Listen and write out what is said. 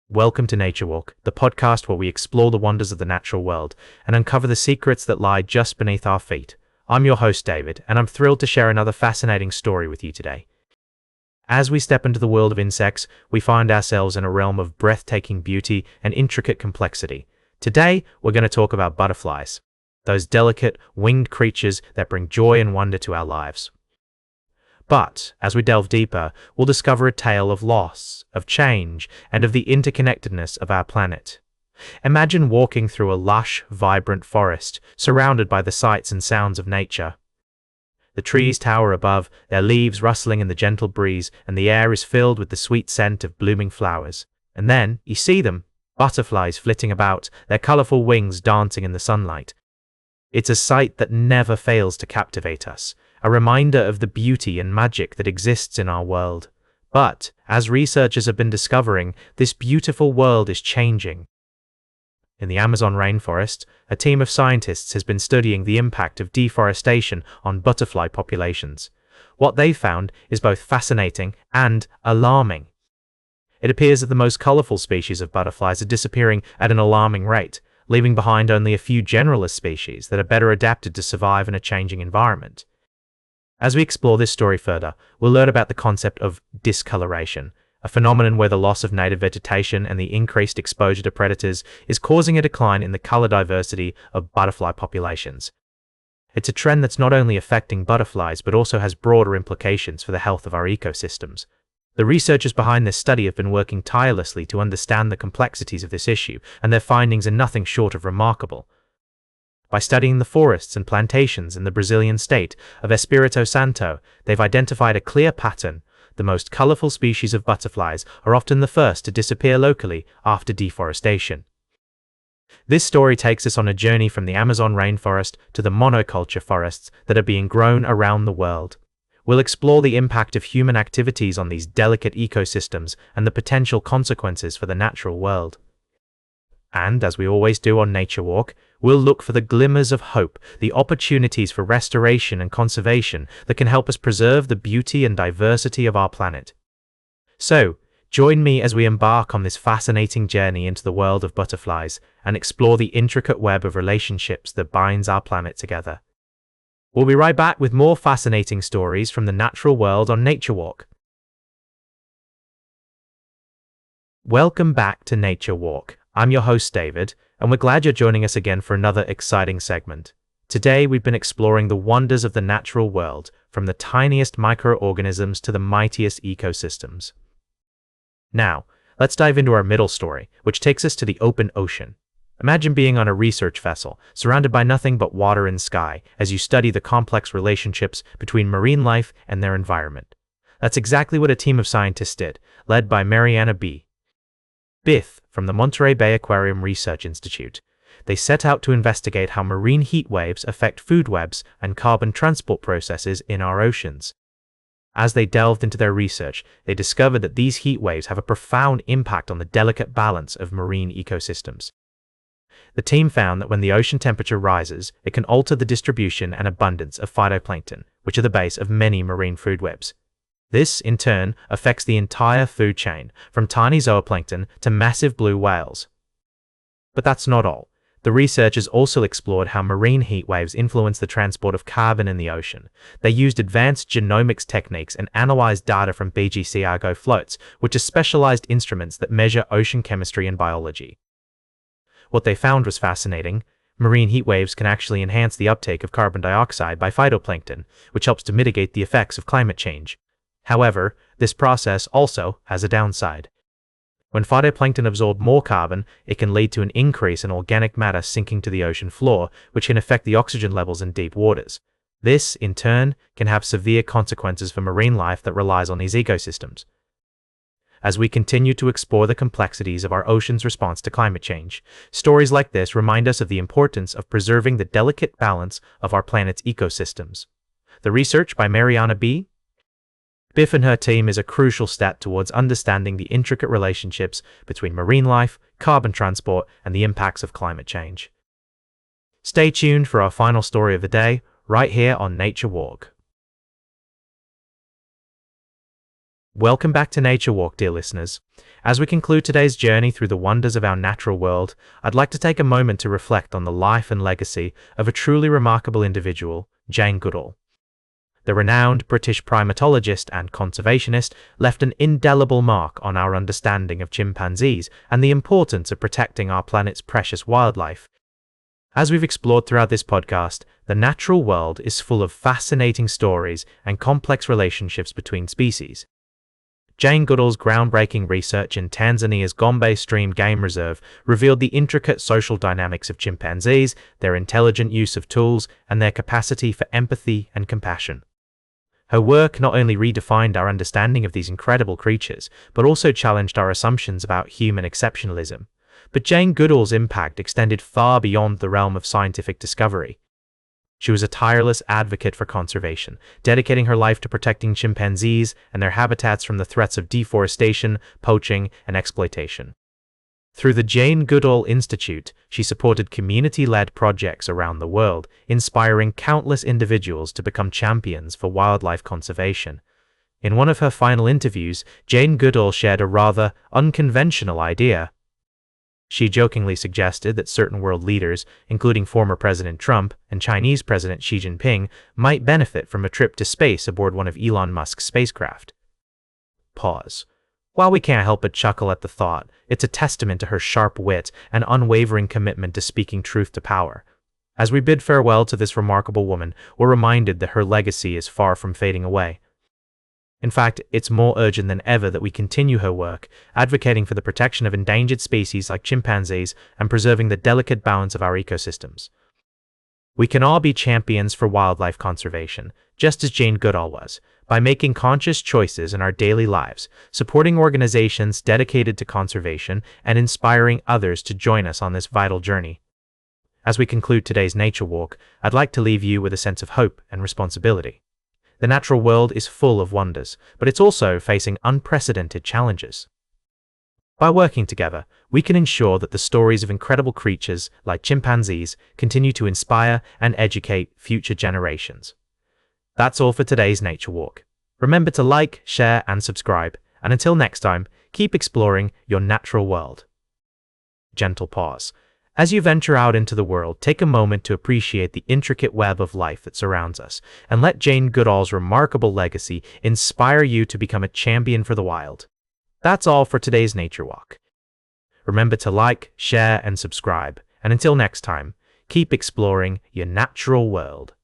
Welcome to Nature Walk, the podcast where we explore the wonders of the natural world and uncover the secrets that lie just beneath our feet. I'm your host, David, and I'm thrilled to share another fascinating story with you today. As we step into the world of insects, we find ourselves in a realm of breathtaking beauty and intricate complexity. Today, we're going to talk about butterflies, those delicate, winged creatures that bring joy and wonder to our lives. But, as we delve deeper, we'll discover a tale of loss, of change, and of the interconnectedness of our planet. Imagine walking through a lush, vibrant forest, surrounded by the sights and sounds of nature. The trees tower above, their leaves rustling in the gentle breeze, and the air is filled with the sweet scent of blooming flowers. And then, you see them, butterflies flitting about, their colorful wings dancing in the sunlight. It's a sight that never fails to captivate us, a reminder of the beauty and magic that exists in our world. But, as researchers have been discovering, this beautiful world is changing. In the Amazon rainforest, a team of scientists has been studying the impact of deforestation on butterfly populations. What they found is both fascinating and alarming. It appears that the most colorful species of butterflies are disappearing at an alarming rate, leaving behind only a few generalist species that are better adapted to survive in a changing environment. As we explore this story further, we'll learn about the concept of discoloration, a phenomenon where the loss of native vegetation and the increased exposure to predators is causing a decline in the color diversity of butterfly populations. It's a trend that's not only affecting butterflies but also has broader implications for the health of our ecosystems. The researchers behind this study have been working tirelessly to understand the complexities of this issue, and their findings are nothing short of remarkable. By studying the forests and plantations in the Brazilian state of Espírito Santo, they've identified a clear pattern. The most colorful species of butterflies are often the first to disappear locally after deforestation. This story takes us on a journey from the Amazon rainforest to the monoculture forests that are being grown around the world. We'll explore the impact of human activities on these delicate ecosystems and the potential consequences for the natural world. And, as we always do on Nature Walk, we'll look for the glimmers of hope, the opportunities for restoration and conservation that can help us preserve the beauty and diversity of our planet. So, join me as we embark on this fascinating journey into the world of butterflies and explore the intricate web of relationships that binds our planet together. We'll be right back with more fascinating stories from the natural world on Nature Walk. Welcome back to Nature Walk. I'm your host, David, and we're glad you're joining us again for another exciting segment. Today, we've been exploring the wonders of the natural world, from the tiniest microorganisms to the mightiest ecosystems. Now, let's dive into our middle story, which takes us to the open ocean. Imagine being on a research vessel, surrounded by nothing but water and sky, as you study the complex relationships between marine life and their environment. That's exactly what a team of scientists did, led by Mariana Biff from the Monterey Bay Aquarium Research Institute. They set out to investigate how marine heat waves affect food webs and carbon transport processes in our oceans. As they delved into their research, they discovered that these heat waves have a profound impact on the delicate balance of marine ecosystems. The team found that when the ocean temperature rises, it can alter the distribution and abundance of phytoplankton, which are the base of many marine food webs. This, in turn, affects the entire food chain, from tiny zooplankton to massive blue whales. But that's not all. The researchers also explored how marine heat waves influence the transport of carbon in the ocean. They used advanced genomics techniques and analyzed data from BGC Argo floats, which are specialized instruments that measure ocean chemistry and biology. What they found was fascinating. Marine heat waves can actually enhance the uptake of carbon dioxide by phytoplankton, which helps to mitigate the effects of climate change. However, this process also has a downside. When phytoplankton absorb more carbon, it can lead to an increase in organic matter sinking to the ocean floor, which can affect the oxygen levels in deep waters. This, in turn, can have severe consequences for marine life that relies on these ecosystems. As we continue to explore the complexities of our ocean's response to climate change, stories like this remind us of the importance of preserving the delicate balance of our planet's ecosystems. The research by Mariana Biff and her team is a crucial step towards understanding the intricate relationships between marine life, carbon transport, and the impacts of climate change. Stay tuned for our final story of the day, right here on Nature Walk. Welcome back to Nature Walk, dear listeners. As we conclude today's journey through the wonders of our natural world, I'd like to take a moment to reflect on the life and legacy of a truly remarkable individual, Jane Goodall. The renowned British primatologist and conservationist left an indelible mark on our understanding of chimpanzees and the importance of protecting our planet's precious wildlife. As we've explored throughout this podcast, the natural world is full of fascinating stories and complex relationships between species. Jane Goodall's groundbreaking research in Tanzania's Gombe Stream Game Reserve revealed the intricate social dynamics of chimpanzees, their intelligent use of tools, and their capacity for empathy and compassion. Her work not only redefined our understanding of these incredible creatures, but also challenged our assumptions about human exceptionalism. But Jane Goodall's impact extended far beyond the realm of scientific discovery. She was a tireless advocate for conservation, dedicating her life to protecting chimpanzees and their habitats from the threats of deforestation, poaching, and exploitation. Through the Jane Goodall Institute, she supported community-led projects around the world, inspiring countless individuals to become champions for wildlife conservation. In one of her final interviews, Jane Goodall shared a rather unconventional idea. She jokingly suggested that certain world leaders, including former President Trump and Chinese President Xi Jinping, might benefit from a trip to space aboard one of Elon Musk's spacecraft. Pause. While we can't help but chuckle at the thought, it's a testament to her sharp wit and unwavering commitment to speaking truth to power. As we bid farewell to this remarkable woman, we're reminded that her legacy is far from fading away. In fact, it's more urgent than ever that we continue her work, advocating for the protection of endangered species like chimpanzees and preserving the delicate balance of our ecosystems. We can all be champions for wildlife conservation, just as Jane Goodall was, by making conscious choices in our daily lives, supporting organizations dedicated to conservation, and inspiring others to join us on this vital journey. As we conclude today's Nature Walk, I'd like to leave you with a sense of hope and responsibility. The natural world is full of wonders, but it's also facing unprecedented challenges. By working together, we can ensure that the stories of incredible creatures like chimpanzees continue to inspire and educate future generations. That's all for today's Nature Walk. Remember to like, share, and subscribe, and until next time, keep exploring your natural world. Gentle pause. As you venture out into the world, take a moment to appreciate the intricate web of life that surrounds us, and let Jane Goodall's remarkable legacy inspire you to become a champion for the wild. That's all for today's Nature Walk. Remember to like, share, and subscribe, and until next time, keep exploring your natural world.